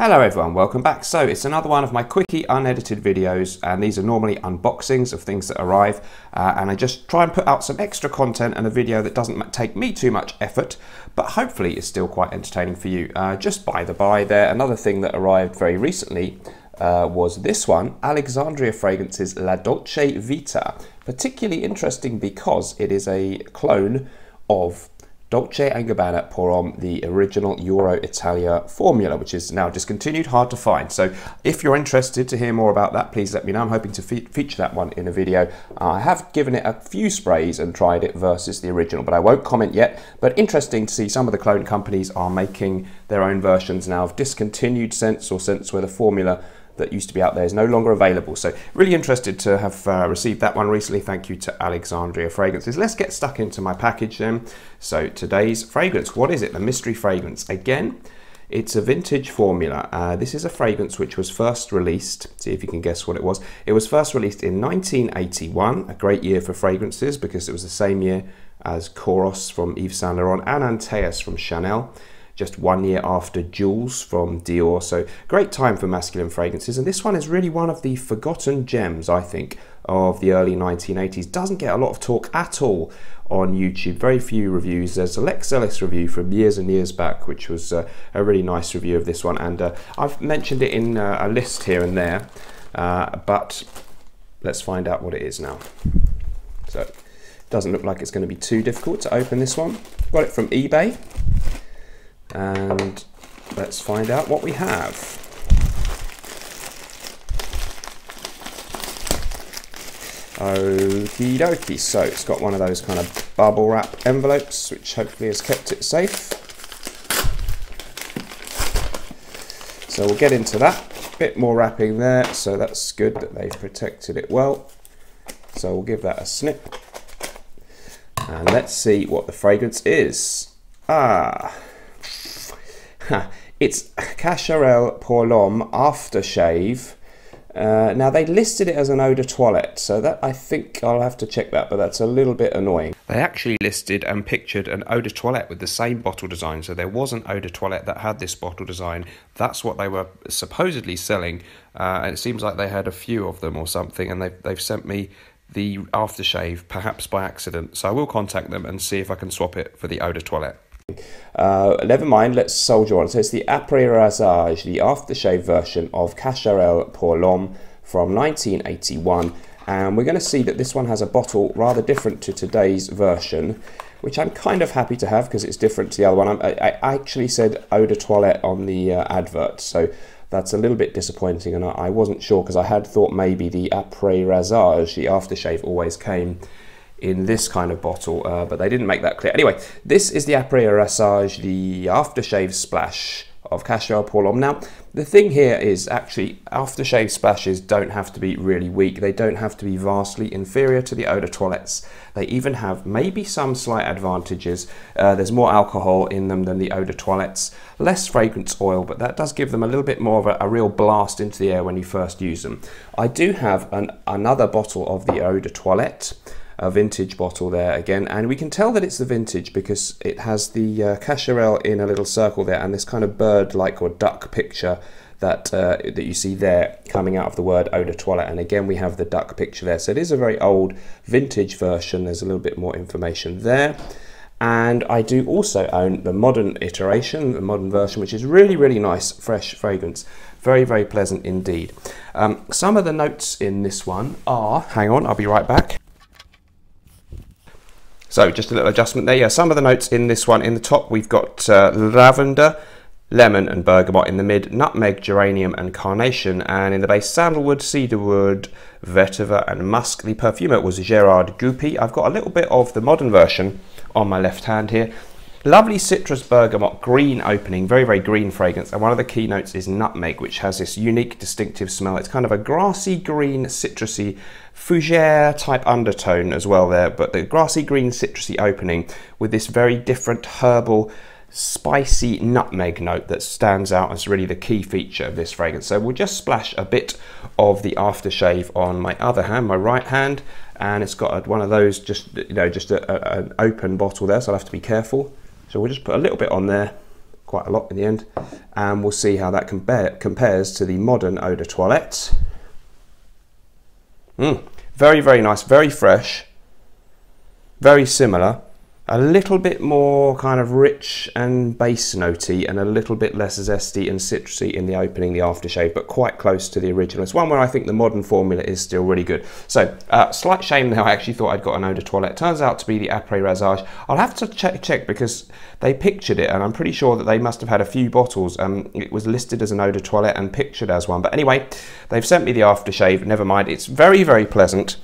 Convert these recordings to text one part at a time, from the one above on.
Hello everyone, welcome back. So it's another one of my quickie unedited videos, and these are normally unboxings of things that arrive, and I just try and put out some extra content and a video that doesn't take me too much effort, but hopefully is still quite entertaining for you. Just by the by there, another thing that arrived very recently was this one, Alexandria Fragrance's La Dolce Vita. Particularly interesting because it is a clone of Dolce & Gabbana Pour Homme, the original Euro Italia formula, which is now discontinued, hard to find. So if you're interested to hear more about that, please let me know. I'm hoping to feature that one in a video. I have given it a few sprays and tried it versus the original, but I won't comment yet. But interesting to see some of the clone companies are making their own versions now of discontinued scents or scents where the formula that used to be out there is no longer available. So really interested to have received that one recently. Thank you to Alexandria Fragrances. Let's get stuck into my package then. So today's fragrance, what is it? The mystery fragrance. Again, it's a vintage formula. This is a fragrance which was first released, see if you can guess what it was. It was first released in 1981, a great year for fragrances because it was the same year as Coros from Yves Saint Laurent and Antaeus from Chanel. Just 1 year after Jules from Dior. So great time for masculine fragrances. And this one is really one of the forgotten gems, I think, of the early 1980s. Doesn't get a lot of talk at all on YouTube. Very few reviews. There's a Lex Ellis review from years and years back, which was a really nice review of this one. And I've mentioned it in a list here and there. But let's find out what it is now. So it doesn't look like it's going to be too difficult to open this one. Got it from eBay. And let's find out what we have. Okie dokie, so it's got one of those kind of bubble wrap envelopes, which hopefully has kept it safe. So we'll get into that. Bit more wrapping there, so that's good that they've protected it well. So we'll give that a snip. And let's see what the fragrance is. It's Cacharel Pour L'Homme Aftershave. Now they listed it as an eau de toilette, so that I think I'll have to check that, but that's a little bit annoying. They actually listed and pictured an eau de toilette with the same bottle design, so there was an eau de toilette that had this bottle design. That's what they were supposedly selling, and it seems like they had a few of them or something, and they've sent me the aftershave, perhaps by accident, so I will contact them and see if I can swap it for the eau de toilette. Never mind, let's soldier on. So it's the Après Rasage, the aftershave version of Cacharel Pour L'Homme from 1981, and we're going to see that this one has a bottle rather different to today's version, which I'm kind of happy to have because it's different to the other one. I actually said eau de toilette on the advert, so that's a little bit disappointing, and I wasn't sure because I had thought maybe the Après Rasage, the aftershave, always came in this kind of bottle, but they didn't make that clear. Anyway, this is the Après Rasage, the aftershave splash of Cacharel Pour L'Homme. Now, the thing here is actually aftershave splashes don't have to be really weak. They don't have to be vastly inferior to the eau de toilettes. They even have maybe some slight advantages. There's more alcohol in them than the eau de toilettes, less fragrance oil, but that does give them a little bit more of a real blast into the air when you first use them. I do have another bottle of the eau de toilette, a vintage bottle there again, and we can tell that it's the vintage because it has the Cacharel in a little circle there and this kind of bird-like or duck picture that you see there coming out of the word eau de toilette, and again we have the duck picture there. So it is a very old vintage version. There's a little bit more information there. And I do also own the modern iteration, the modern version, which is really, really nice, fresh fragrance. Very, very pleasant indeed. Some of the notes in this one are, hang on, I'll be right back. So just a little adjustment there. Yeah, some of the notes in this one, in the top we've got lavender, lemon and bergamot. In the mid, nutmeg, geranium and carnation. And in the base, sandalwood, cedarwood, vetiver and musk. The perfumer was Gerard Goupy. I've got a little bit of the modern version on my left hand here. Lovely citrus bergamot, green opening, very, very green fragrance. And one of the key notes is nutmeg, which has this unique, distinctive smell. It's kind of a grassy green, citrusy, fougere type undertone as well there, but the grassy green, citrusy opening with this very different herbal, spicy nutmeg note that stands out as really the key feature of this fragrance. So we'll just splash a bit of the aftershave on my other hand, my right hand, and it's got one of those, just an open bottle there, so I'll have to be careful. So we'll just put a little bit on there, quite a lot in the end, and we'll see how that compares to the modern eau de toilette. Very, very nice, very fresh, very similar. A little bit more kind of rich and base notey, and a little bit less zesty and citrusy in the opening, the aftershave, but quite close to the original. It's one where I think the modern formula is still really good. So, slight shame now, I actually thought I'd got an eau de toilette. Turns out to be the Après Rasage. I'll have to check because they pictured it, and I'm pretty sure that they must have had a few bottles. It was listed as an eau de toilette and pictured as one. But anyway, they've sent me the aftershave, never mind. It's very, very pleasant.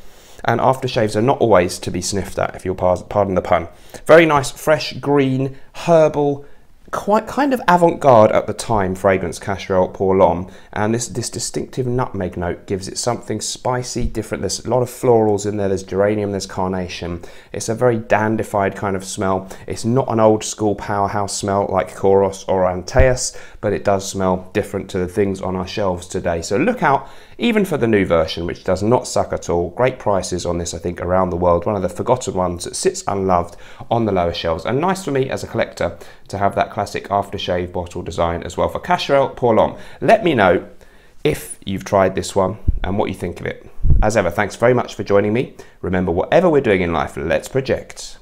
And aftershaves are not always to be sniffed at, if you'll pardon the pun. Very nice, fresh, green, herbal, quite kind of avant-garde at the time fragrance, Cacharel Pour L'Homme, and this distinctive nutmeg note gives it something spicy, different. There's a lot of florals in there, there's geranium, there's carnation. It's a very dandified kind of smell. It's not an old school powerhouse smell like Koros or Antaeus, but it does smell different to the things on our shelves today. So look out even for the new version, which does not suck at all. Great prices on this, I think, around the world. One of the forgotten ones that sits unloved on the lower shelves. And nice for me as a collector to have that classic aftershave bottle design as well for Cacharel Pour L'Homme. Let me know if you've tried this one and what you think of it. As ever, thanks very much for joining me. Remember, whatever we're doing in life, let's project.